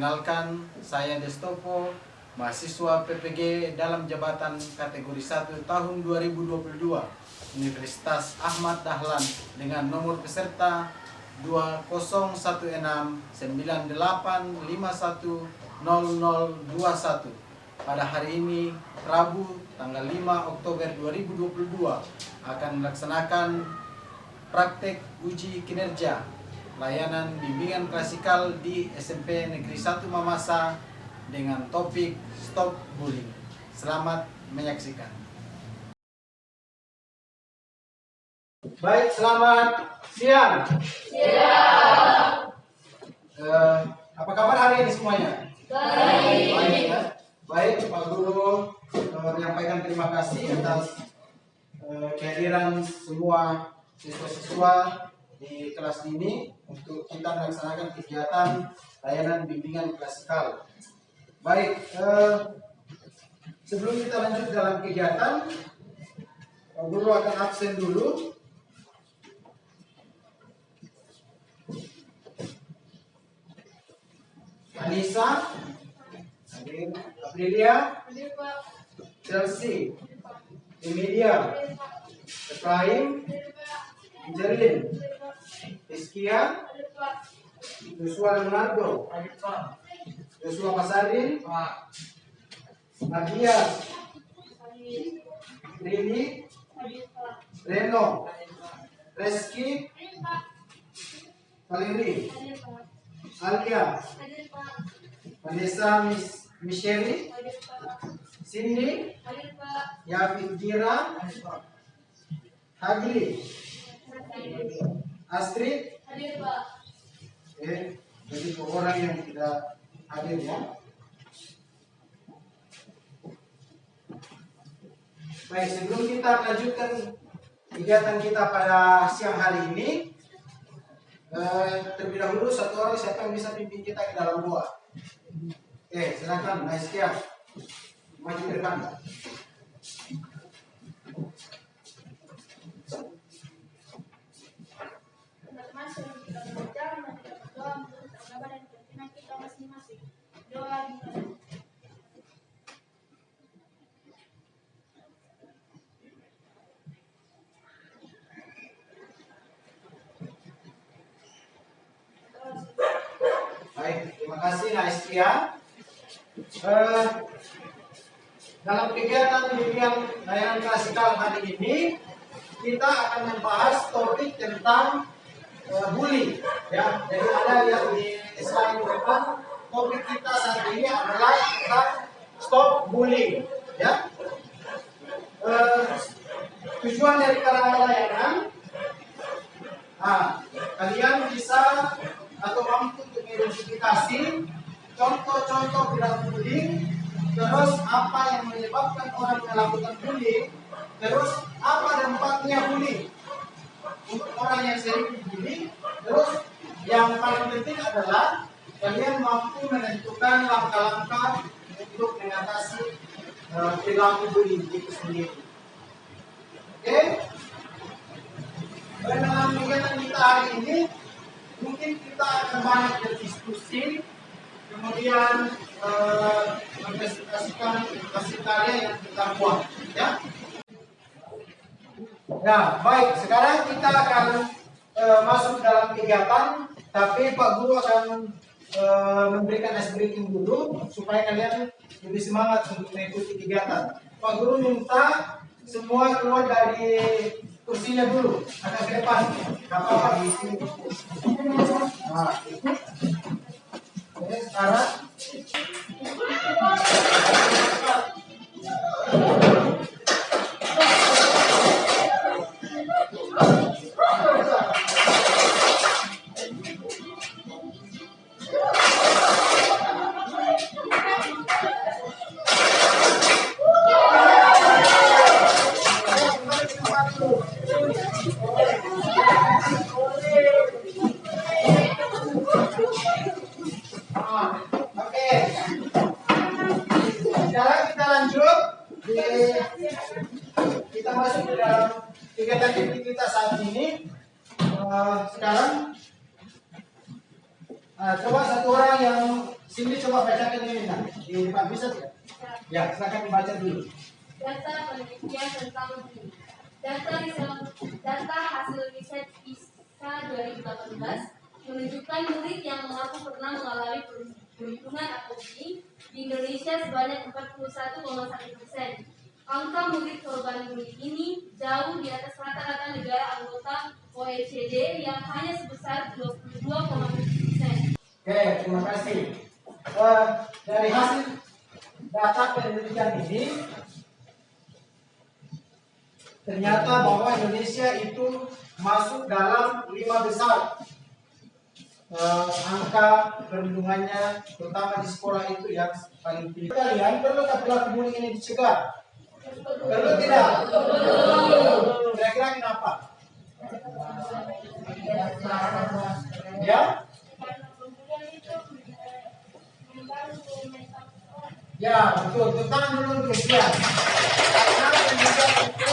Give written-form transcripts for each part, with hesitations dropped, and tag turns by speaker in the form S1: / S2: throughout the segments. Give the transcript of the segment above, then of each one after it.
S1: Perkenalkan, saya Destopo, mahasiswa PPG dalam jabatan kategori 1 tahun 2022 Universitas Ahmad Dahlan dengan nomor peserta 201698510021. Pada hari ini, Rabu, tanggal 5 Oktober 2022, akan melaksanakan praktek uji kinerja layanan bimbingan klasikal di SMP Negeri 1 Mamasa dengan topik Stop Bullying. Selamat menyaksikan. Baik, selamat siang. Apa kabar hari ini semuanya? Baik ya. Baik, Pak Guru menyampaikan terima kasih atas kehadiran semua siswa-siswa di kelas ini untuk kita melaksanakan kegiatan layanan bimbingan klasikal. Baik, sebelum kita lanjut dalam kegiatan, Pak Guru akan absen dulu. Anissa, Aprilia, Chelsea, Emilia, Efraim, Jerlin, Iskia, Joshua Leonardo, Joshua Pasadin, Matias, Rini, Reno, Reski, Valeri, Alia, Vanessa Micheli, Cindy, Yafid Gira, Hagli, Astrid. Jadi orang yang tidak hadir ya. Baik, sebelum kita melanjutkan kegiatan kita pada siang hari ini, terlebih dahulu satu orang siapa yang bisa pimpin kita ke dalam gua. Oke, silakan Naiskia, maju ke depan.
S2: Teman-teman, sebelum kita belajar, mari kita berdoa menurut agama dan keyakinan kita masing-masing. Doa dimulai.
S1: Baik, terima kasih Naiskia. Dalam kegiatan bimbingan layanan klasikal hari ini, kita akan membahas topik tentang bullying. Ya, jadi ada yang di slide depan. Topik kita saat ini adalah tentang stop bullying. Ya, tujuan dari layanan, kalian bisa atau mampu untuk mengidentifikasi contoh-contoh perilaku bullying, terus apa yang menyebabkan orang melakukan bullying, terus apa dampaknya bullying untuk orang yang sering dibully, terus yang paling penting adalah kalian mampu menentukan langkah-langkah untuk mengatasi perilaku bullying itu sendiri. Oke? Dalam kegiatan kita hari ini, mungkin kita akan banyak berdiskusi, kemudian mempresentasikan hasil karya yang kita buat. Ya, baik. Sekarang kita akan masuk dalam kegiatan, tapi Pak Guru akan memberikan ice breaking dulu supaya kalian lebih semangat untuk mengikuti kegiatan. Pak Guru minta semua keluar dari kursinya dulu, agak ke depan. Gak apa-apa di sini. Oke, sekarang kita masuk ke dalam kegiatan kita saat ini. Sekarang Coba satu orang yang sini coba bacakan ini nah. Di depan bisa tidak? Ya, silakan dibaca dulu.
S2: Data penelitian tentang bumi. Data hasil riset PISA 2018 menunjukkan murid yang mengaku pernah mengalami perhitungan atau bullying di Indonesia sebanyak 41,1%. Angka murid korban bullying ini jauh di atas rata-rata negara anggota OECD yang hanya sebesar 22,7%.
S1: Oke, terima kasih. Dari hasil data penelitian ini, ternyata bahwa Indonesia itu masuk dalam 5 besar angka perlindungannya, terutama di sekolah itu yang paling tinggi. Kalian perlu perilaku bullying ini dicegah? Perlu tidak? Kira-kira kenapa? Ya? Ya, betul. Tentang dulu kemudian. Karena pendidikan itu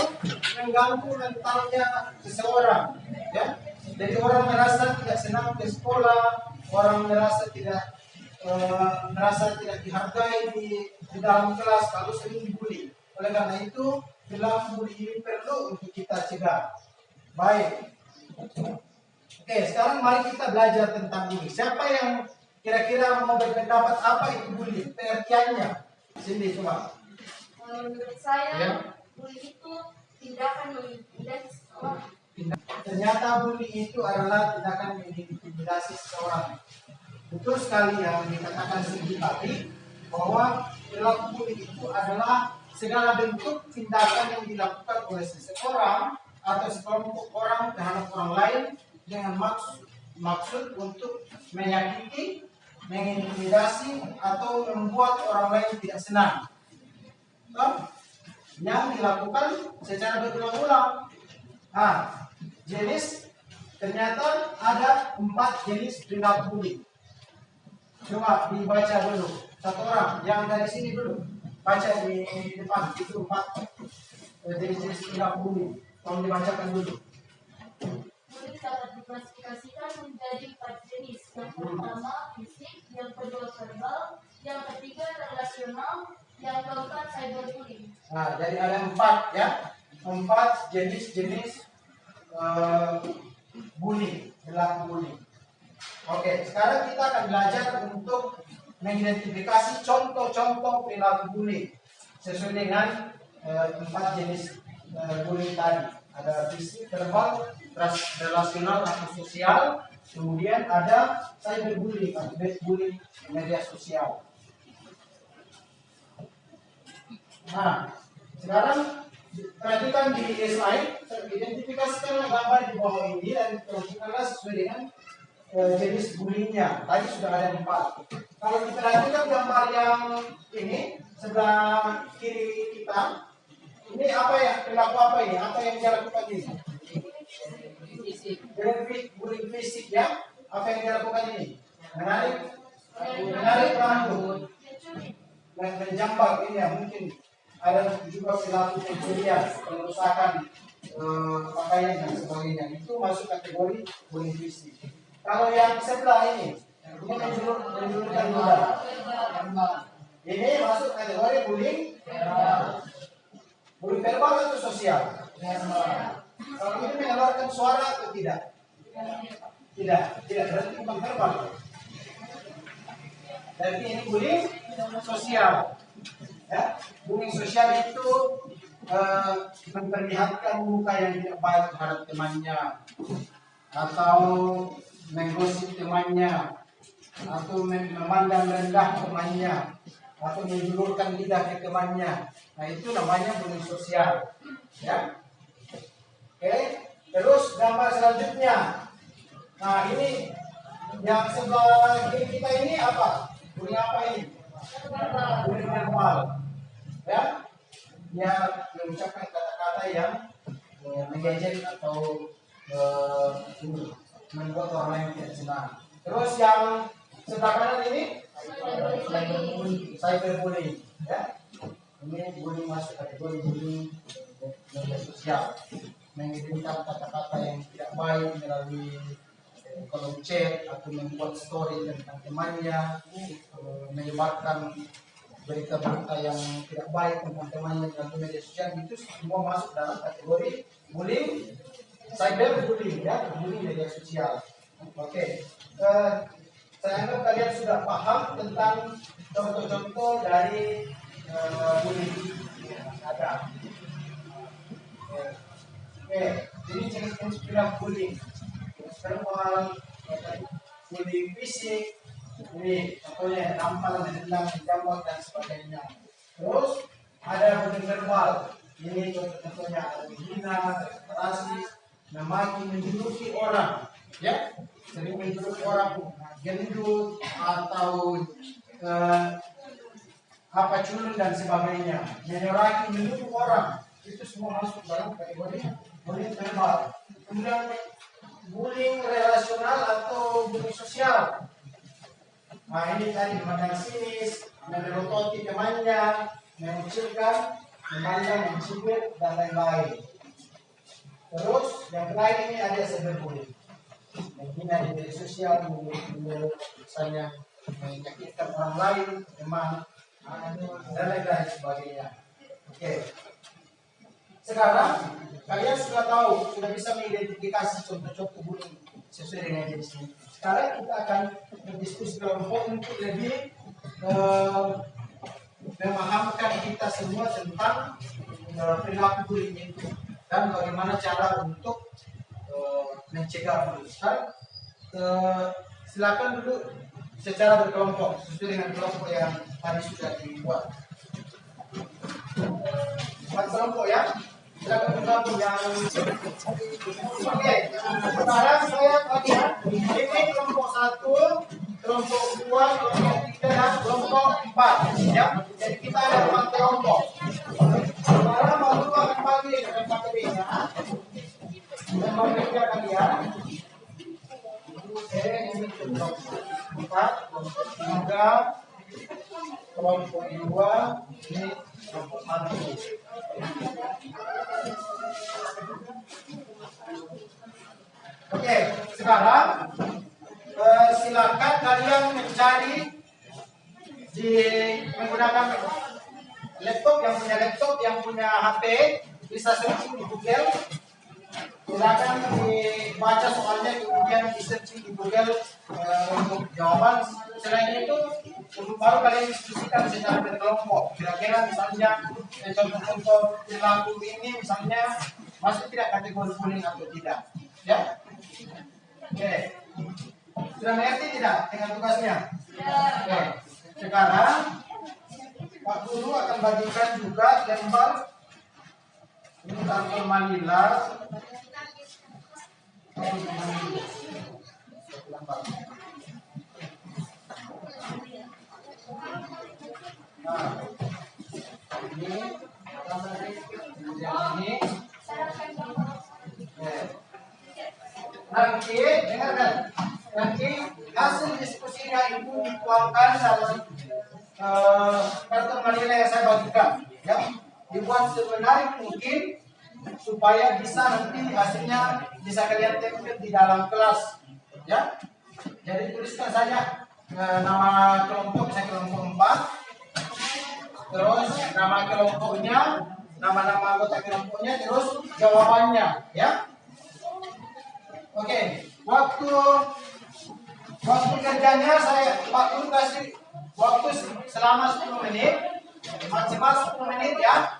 S1: mengganggu mentalnya seseorang. Ya, jadi orang merasa tidak senang ke sekolah, orang merasa tidak dihargai di dalam kelas kalau sering dibully. Oleh karena itu, perilaku bully ini perlu untuk kita cegah. Baik. Oke, sekarang mari kita belajar tentang bully. Siapa yang kira-kira mau berpendapat apa itu bully? Pengertiannya. Sini coba.
S2: Menurut saya,
S1: Ya.
S2: bully itu tindakan mengintimidasi seseorang.
S1: Ternyata bully itu adalah tindakan mengintimidasi seseorang. Betul sekali yang dikatakan Sigi tadi bahwa perilaku bully itu adalah segala bentuk tindakan yang dilakukan oleh seseorang atau sekelompok orang terhadap orang lain dengan maksud untuk menyakiti, mengintimidasi atau membuat orang lain tidak senang. Yang dilakukan secara berulang-ulang. Jenis ternyata ada 4 jenis perilaku bully. Coba dibaca dulu satu orang yang dari sini dulu, baca di depan itu 4 jenis perilaku bully. Tolong dibacakan dulu.
S2: Bully dapat diklasifikasikan menjadi 4 jenis. Yang pertama fisik, yang kedua verbal, yang ketiga relasional, yang keempat cyberbullying.
S1: Jadi ada 4 ya, 4 jenis-jenis bully, perilaku bully. Oke, sekarang kita akan belajar untuk mengidentifikasi contoh-contoh perilaku bully sesuai dengan 4 jenis bully tadi. Ada fisik, verbal, relasional atau sosial, kemudian ada cyberbullying atau bully media sosial. Sekarang perhatikan di slide, identifikasikan gambar di bawah ini dan perhatikanlah sesuai dengan jenis bullyingnya. Tadi sudah ada 4. Kalau kita perhatikan gambar yang ini sebelah kiri kita, ini apa ya? Perilaku apa ini? Apa yang dia lakukan ini? Bullying fisik ya. Apa yang dia lakukan ini? Menarik rambut, menjambak ini ya mungkin. Ada juga perilaku pencurian, perusakan pakaian dan sebagainya. Itu masuk kategori bullying fisik. Kalau yang sebelah ini menjulurkan ludah. Ini masuk kategori bullying verbal atau sosial. Kalau ini mengeluarkan suara atau tidak? Tidak berarti bukan verbal. Berarti ini bullying sosial. Ya, bullying sosial itu memperlihatkan muka yang tidak baik terhadap temannya, atau menggosip temannya, atau memandang rendah temannya, atau menjulurkan lidah ke temannya. Nah itu namanya bullying sosial. Ya, oke. Terus gambar selanjutnya. Nah ini yang sebelah kiri kita ini apa? Bullying apa ini? Bullying verbal. Ya, dia mengucapkan kata-kata yang mengejek atau membuat orang lain tidak senang. Terus yang sebelah kanan ini cyberbullying, ya. Ini bullying masuk kategori bullying media sosial, mengirimkan kata-kata yang tidak baik melalui kalau chat atau membuat story tentang temannya, menyebarkan berita-berita yang tidak baik tentang temannya di media sosial, itu semua masuk dalam kategori bullying, cyberbullying ya, bullying media sosial. Oke. Saya anggap kalian sudah paham tentang contoh-contoh dari bullying yang ada. Oke, jadi jenis-jenis bullying. Verbal, bullying fisik, ini contohnya tampal, menendang, menjambak dan sebagainya. Terus ada bullying verbal. Ini contohnya menghina, rasis, memaki, menjuluki orang, ya, sering menjuluki orang gendut atau culun dan sebagainya, menyoraki, menuduh orang, itu semua masuk dalam kategori bullying verbal. Kemudian bullying relasional atau bullying sosial. Nah ini tadi memandang sinis, memelototi temannya, mengucilkan, memandang, mencibir dan lain-lain. Terus yang lain ini ada cyberbullying, menghina di media sosial, misalnya menyakitkan orang lain, teman, dan lain-lain sebagainya. Oke. Sekarang kalian sudah tahu, sudah bisa mengidentifikasi contoh-contoh bullying sesuai dengan jenis ini. Sekarang kita akan berdiskusi kelompok untuk lebih memahamkan kita semua tentang perilaku bullying itu dan bagaimana cara untuk mencegah bullying. Sekarang silakan dulu secara berkelompok sesuai dengan kelompok yang tadi sudah dibuat. 4 kelompok ya. Silakan bergabung yang oke. Sekarang saya bagian ini kelompok 1, kelompok 2, kelompok 3 dan kelompok 4 ya. Jadi kita ada 4 kelompok. Sekarang baru akan bagi dengan materinya dan membaca kalian. Oke, ini kelompok 4, kelompok 3, kelompok 2, ini kelompok 1. Oke, sekarang silakan kalian mencari di menggunakan laptop, yang punya HP bisa searching di Google. Silakan dibaca soalnya, kemudian di searching di Google untuk jawaban. Selain itu baru kalian diskusikan secara berkelompok. Kira-kira misalnya contoh-contoh perilaku ini misalnya masuk tidak kategori bullying atau tidak, ya? Oke, sudah mengerti tidak dengan tugasnya? Oke, sekarang Pak Guru akan bagikan juga lembar ini kartu Manila. Nah, ini nanti dengarkan, nanti hasil diskusinya itu dituangkan dalam kartu Manila yang saya bagikan, ya, dibuat semenarik mungkin supaya bisa nanti hasilnya bisa kalian tempel di dalam kelas, ya. Jadi tuliskan saja nama kelompok, saya kelompok 4, terus nama kelompoknya, nama-nama anggota kelompoknya, terus jawabannya, ya. Oke, waktu kerjanya Pak Guru kasih waktu selama 10 menit, maksimal 10 menit ya.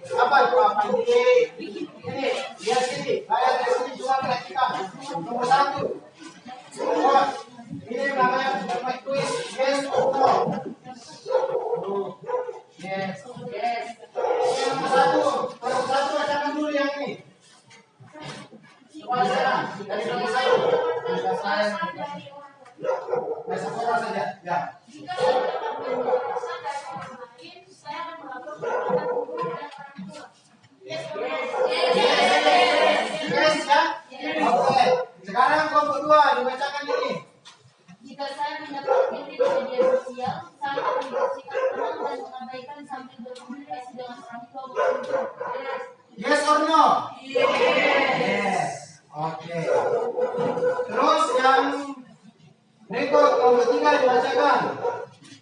S1: Apa itu apa ini? Lihat sini, ayat di sini juga perhatikan. Nomor 1. Oh, ini namanya quiz yes or no. Yes. Nomor satu bacakan dulu yang ini. Coba sekarang dari nomor 1. Masuk orang saja. Ya.
S2: Jika saya dapat berasa dari orang lain, saya akan melapor kepada guru dan orang tua. Yes,
S1: Yes ya. Oke. Sekarang kelompok 2 dibacakan ini.
S2: jika saya mendapat kritik di media sosial, saya akan membersihkan tenang dan mengabaikan sambil berkomunikasi dengan orang tua maupun guru.
S1: Yes or no? Yes. Oke. Terus yang berikut kelompok 3 dibacakan.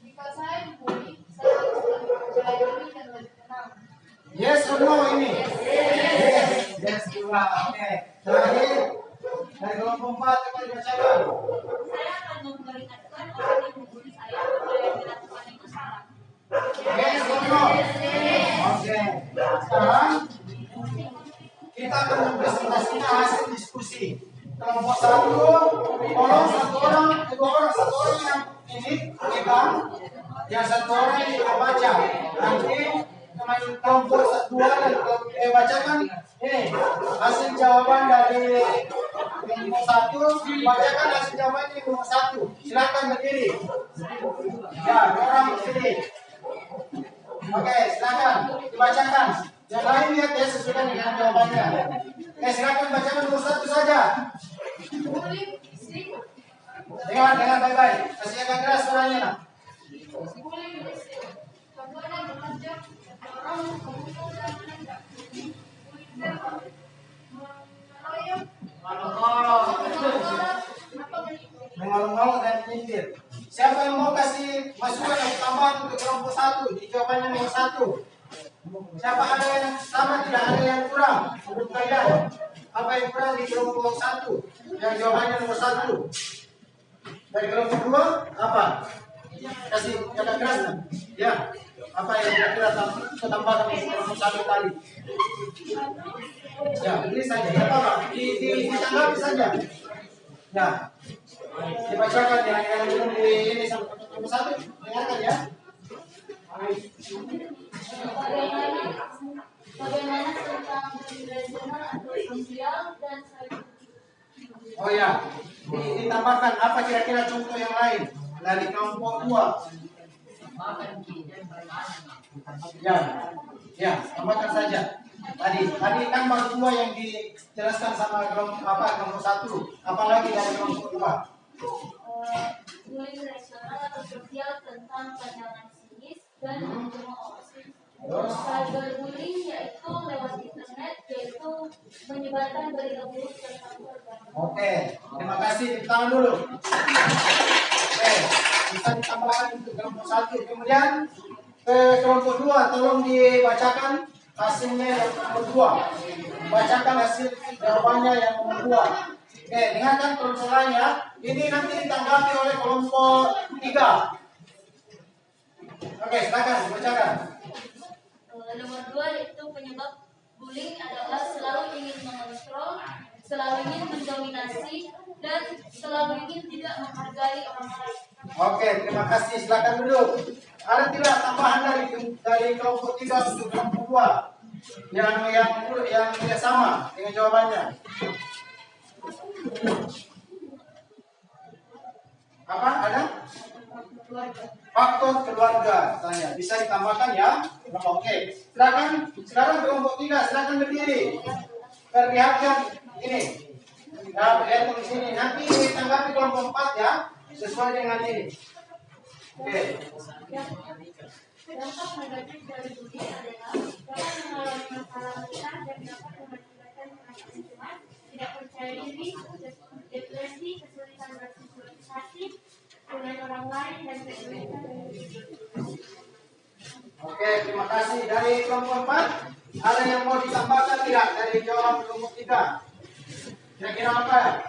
S2: Jika saya dibully, saya harus lebih percaya diri dan lebih tenang.
S1: Yes or no ini? Yes. Yes juga. Oke. Terakhir dari kelompok 4 coba dibacakan.
S2: Saya akan memperingatkan orang yang membuli saya bahwa yang dilakukan itu salah.
S1: Yes or no? Oke. Sekarang kita akan mempresentasikan hasil diskusi. Kelompok 1, tolong dua orang, satu orang yang ini pegang, yang satu orang yang baca. Nanti teman kelompok 2 dan bacakan ini hasil jawaban dari kelompok 1. Bacakan hasil jawaban dari kelompok 1. Silakan berdiri. Ya, orang berdiri. Oke, silakan dibacakan. Yang lain lihat ya sesuai dengan jawabannya. Oke, silakan bacakan nomor 1 saja.
S2: Bullying istri,
S1: Dengar baik-baik. Kasih agak keras suaranya nak.
S2: bullying istri. Contohnya bekerja, orang memukul dan menendang. Mengeroyok,
S1: Mengolok-olok dan menyindir. Siapa yang mau kasih masukan atau tambahan untuk kelompok 1? Di jawabannya nomor 1. Siapa ada yang sama, tidak ada yang kurang menurut kalian? Apa yang kurang di kelompok 1? Yang jawabannya nomor 1. Dari kelompok 2 apa? Kasih kata keras kan? Ya. Apa yang kira-kira tambahkan di kelompok 1 tadi? Ya, ini saja. Ya, apa? Ditanggapi saja. Ya. Dibacakan yang belum di ini sampai kelompok 1. Dengarkan ya.
S2: Bagaimana tentang relasional atau sosial dan
S1: Oh ya, ditambahkan apa kira-kira contoh yang lain dari kelompok 2? Ya, tambahkan saja. Tadi kan baru 2 yang dijelaskan sama kelompok 1. Apalagi dari kelompok 2?
S2: bullying relasional atau sosial tentang pandangan sinis dan homoseksual.
S1: Terus?
S2: Cyberbullying yaitu lewat internet, yaitu menyebarkan berita buruk tentang korban.
S1: Oke, terima kasih. Tepuk tangan dulu. Oke, bisa ditambahkan untuk kelompok 1. Kemudian ke kelompok 2, tolong dibacakan hasilnya yang nomor 2. Bacakan hasil jawabannya yang nomor 2. Oke, dengarkan kelompok lain ya. Ini nanti ditanggapi oleh kelompok 3. Oke, silakan dibacakan.
S2: Nomor 2 yaitu penyebab bullying adalah selalu ingin mengontrol, selalu ingin mendominasi, dan selalu ingin tidak menghargai orang lain.
S1: Oke, terima kasih. Silakan duduk. Ada tidak tambahan dari kelompok 3 untuk kelompok 2 yang tidak sama dengan jawabannya? Apa? Ada? Faktor keluarga, tanya. Bisa ditambahkan ya? Oke. Silakan. Sekarang kelompok 3, silakan berdiri. Perlihatkan ini. Nah, lihat di sini. Nanti ditanggapi kelompok 4 ya, sesuai dengan ini. Oke.
S2: Dampak negatif dari bullying adalah dapat mengalami masalah mental dan dapat mengakibatkan perasaan cemas, tidak percaya diri, depresi, kesulitan bersosialisasi dengan orang lain, dan kesulitan
S1: Oke, terima kasih. Dari kelompok 4, ada yang mau ditambahkan tidak dari jawaban kelompok 3? Kira-kira apa?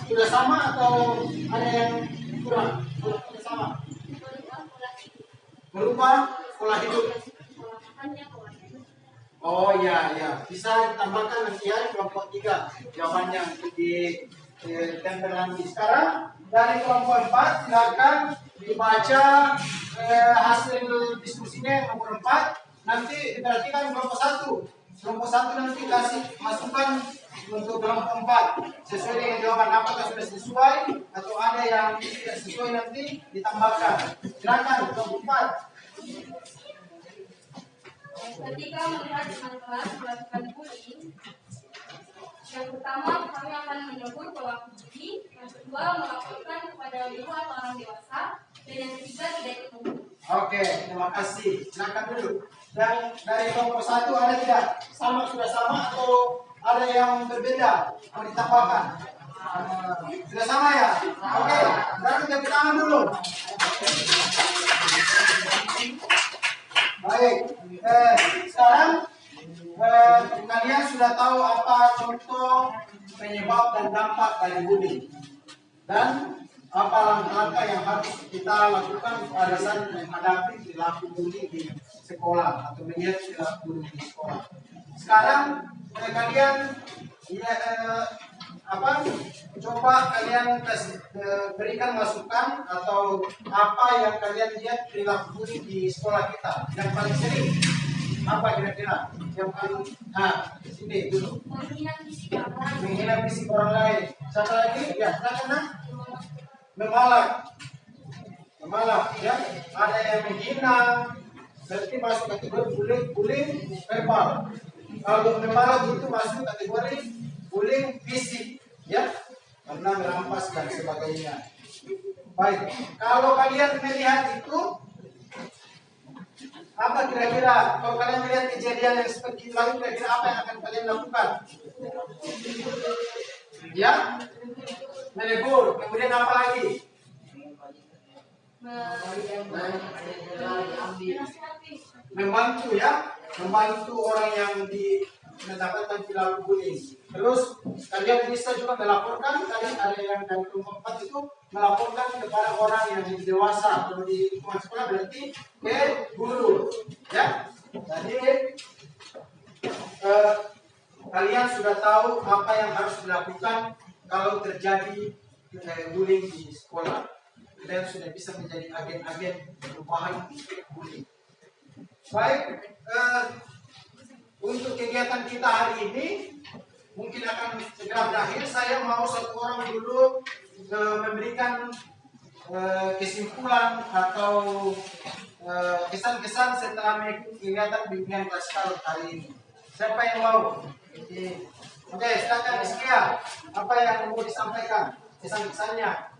S1: Sudah sama atau ada yang kurang? Sudah sama. Berubah pola hidup.
S2: menambahkannya ke warna.
S1: Oh ya, bisa ditambahkan nanti ya kelompok 3 jawabannya untuk ditempel lagi. Sekarang dari kelompok 4 silakan dibaca hasil diskusinya yang nomor 4. Nanti diperhatikan kelompok 1. Kelompok 1 nanti kasih masukan untuk kelompok 4 sesuai dengan jawaban, apakah sudah sesuai atau ada yang tidak sesuai nanti ditambahkan. Silakan kelompok 4.
S2: Ketika melihat teman kelas melakukan bullying, yang pertama kami akan menegur pelaku bullying, yang kedua melaporkan kepada guru atau orang dewasa, dan yang ketiga tidak ikut membuli.
S1: Oke, terima kasih. Silakan dulu. Dan dari kelompok 1 ada tidak? Sudah sama atau ada yang berbeda? Mau ditambahkan? Sudah sama ya? Oke, berarti tepuk tangan dulu. Baik, sekarang kalian sudah tahu apa contoh penyebab dan dampak dari bullying dan apa langkah-langkah yang harus kita lakukan pada saat menghadapi perilaku bullying di sekolah atau melihat perilaku bullying di sekolah. Sekarang kalian coba kalian berikan masukan atau apa yang kalian lihat perilaku bullying di sekolah kita yang paling sering, apa kira-kira yang paling sini dulu, menghina fisik orang lain. Satu lagi ya, silakan. Memalak ya, ada yang menghina berarti masuk kategori bullying verbal. Kalau memalak itu masuk kategori bullying fisik ya, karena merampas dan sebagainya. Baik, kalau kalian melihat itu, apa kira-kira kalau kalian melihat kejadian yang seperti itu, kira-kira apa yang akan kalian lakukan? Ya, menegur. Kemudian apa lagi? Membantu ya, membantu orang yang mendapatkan perilaku bullying. Terus kalian bisa juga melaporkan, tadi ada yang dari kelompok 4 itu melaporkan kepada orang yang dewasa. Kalau di lingkungan sekolah berarti ke guru ya. Jadi kalian sudah tahu apa yang harus dilakukan kalau terjadi bullying di sekolah. Kalian sudah bisa menjadi agen-agen perubahan bullying. Baik, untuk kegiatan kita hari ini mungkin akan segera berakhir. Saya mau satu orang dulu memberikan kesimpulan atau kesan-kesan setelah mengikuti kegiatan bimbingan klasikal hari ini. Siapa yang mau? Oke, silakan Iskia. Apa yang mau disampaikan? Kesan-kesannya.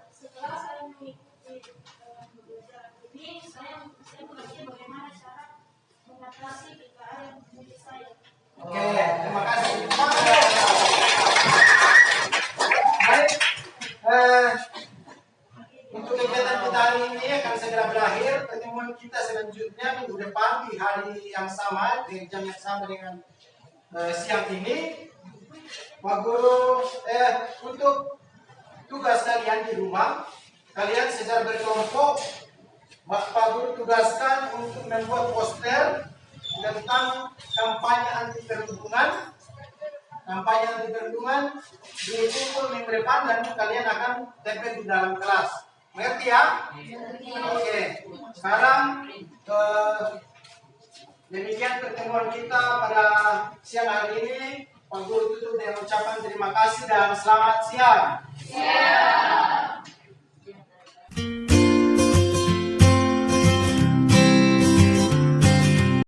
S2: Setelah saya mengikuti pembelajaran ini, saya belajar bagaimana cara mengatasi kekerasan yang menjadi saya.
S1: Oke, terima kasih. Baik, untuk kegiatan kita hari ini akan segera berakhir. Pertemuan kita selanjutnya minggu depan di hari yang sama, di jam yang sama dengan siang ini. Pak Guru, untuk tugas kalian di rumah, kalian secara berkelompok, Pak Guru tugaskan untuk membuat poster tentang kampanye anti perundungan. Kampanye anti perundungan dikumpul minggu depan dan kalian akan tempel di dalam kelas. Mengerti ya? Oke. Sekarang demikian pertemuan kita pada siang hari ini. Pak Guru tutup dengan ucapan terima kasih dan selamat siang.